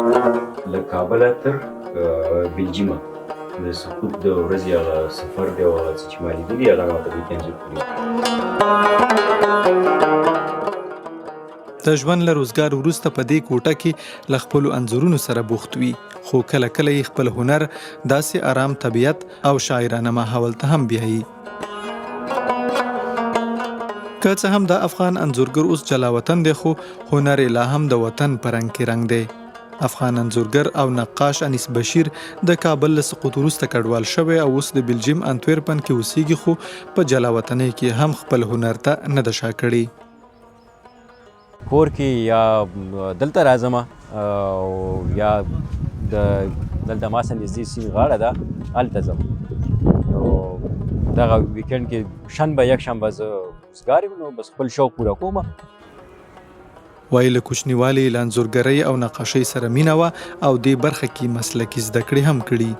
له کابله تر بلجیمه د سقوط د ورځې هغه سفر دی او هغه څه چې ما لیدلي هغه ما په دې کې انځور کړي. د ژوند له روزګار وروسته په دې کوټه کې له خپلو انځورونو سره بوخت وي، خو کله کله یې خپل هنر داسې آرام طبیعت او شاعرانه ماحول ته هم بیایي. که څه هم دا افغان انځورګر اوس جلا وطن دی، خو هنر یې لا هم د وطن په رنګ کې رنګ دی. افغان انځورګر او نقاش انیس بشیر د کابل له سقوط وروسته کډوال شوی او اوس د بلجیم انتورپن کې اوسیږي، خو په جلا وطنۍ کې هم خپل هنر ته نه ده شا کړی. کور کې یا دلته راځم یا دلته ما سره نږدې سیند غاړه ده هلته ځم. نو دغه ویکینډ کې شنبه یکشنبه زه روزګار یم، نو بس خپل شوق پوره کوم. وایي له کوچنیوالي له انځورګرۍ او نقاشۍ سره مینه وه او دې برخه کې مسلکي زده کړې هم کړي.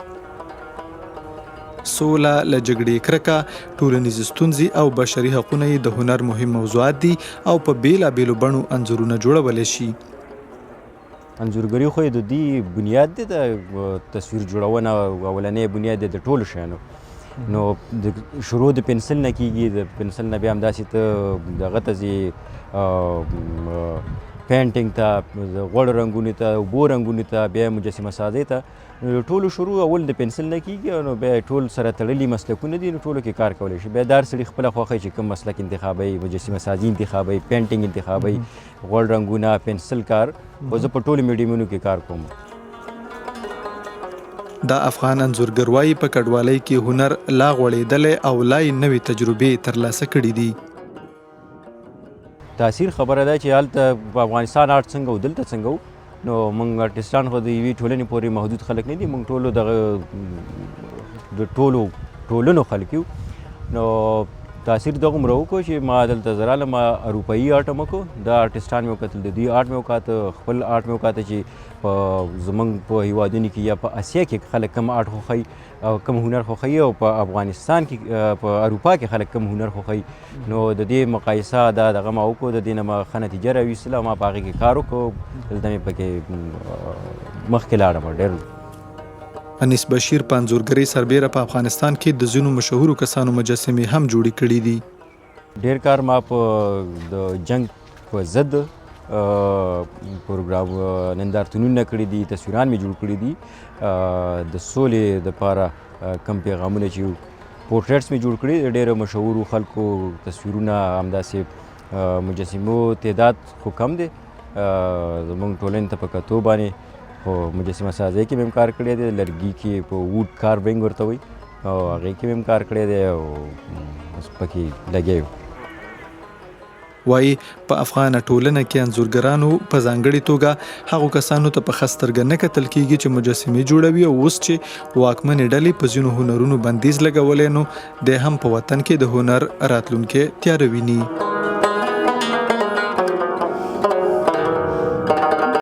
سوله، له جګړې کرکه، ټولنیزې ستونزې او بشري حقونه یې د هنر مهم موضوعات دي او په بیلابیلو بڼو انځورونه جوړولی شي. انځورګري خو د دې بنیاد دی، د تصویر جوړونه اولنی بنیاد دی د ټولو شیانو. نو شروع د پنسل نه کیږي، د پنسل نه بیا همداسې ته دغه ته ځې پینټینګ ته، غوړ رنګونو ته، اوبو رنګونو ته، بیا مجسمه سازۍ ته. ټولو شروع اول د پنسل نه کیږي، نو بیا ټول سره تړلي مسلکونه دي، نو ټولو کې کار کولی شي. بیا دا هر سړي خپله خوښوي چې کوم مسلک انتخابوي، مجسمه سازي انتخابوي، پینټینګ انتخابوي، غوړ رنګونه، پنسل کار. خو زه په ټولو میډیمونو کې کار کوم. دا افغان انځورګر وایي په کډوالۍ کې هنر لا غوړېدلی او لا یې نوې تجربې ترلاسه کړي دي. تاثیر خبره ده چې هلته په افغانستان آرټ څنګه و دلته څنګه و. نو موږ آرټسټان خو د یوې ټولنې پورې محدود خلک نه دي، موږ ټولو دغه د ټولو ټولنو خلک یو. نو تاثیر دغومره وکړو چې ما دلته زه رالم، ما اروپایي آرټ هم وکړو، دا آرټسټان مې وکتل، د دوی آرټ مې وکاته، خپل آرټ مې وکاته چې زموږ په هیوادونو کې یا په اسیا کې خلک کم آرټ خوښوي او کم هنر خوښوي، او په افغانستان کې په اروپا کې خلک کم هنر خوښوي. نو د دې مقایسه دا دغه ما وکړو، د دې نه ما ښه نتیجه راویستله، ما په هغې کې کار وکړو، دلته مې پکې مخکې لاړم ډېر. انیس بشیر په انځورګرۍ سربیره په افغانستان کې د ځینو مشهورو کسانو مجسمې هم جوړې کړي دي. ډېر کار ما په د جنګ په ضد پروګرام نندارتونونه کړي دي، تصویران مې جوړ کړي دي، د سولې دپاره کم پیغامونه چې پورټریټس مې جوړ کړي، ډېرو مشهورو خلکو تصویرونه، همداسې مجسمو تعداد خو کم دی زموږ ټولنې ته په کتو باندې. خو مجسمه سازۍ کې مې هم کار کړی دی، لرګي کې په ووډ کاروینګ ورته وایي، او هغې کې مې هم کار کړی دی او پکې لګیا یو. وایي په افغانه ټولنه کې انځورګرانو په ځانګړې توګه هغو کسانو ته په ښه سترګه نه کتل کیږي چې مجسمې جوړوي، او اوس چې واکمنې ډلې په ځینو هنرونو بندیز لګولی، نو دی هم په وطن کې د هنر راتلونکی تیاره ویني.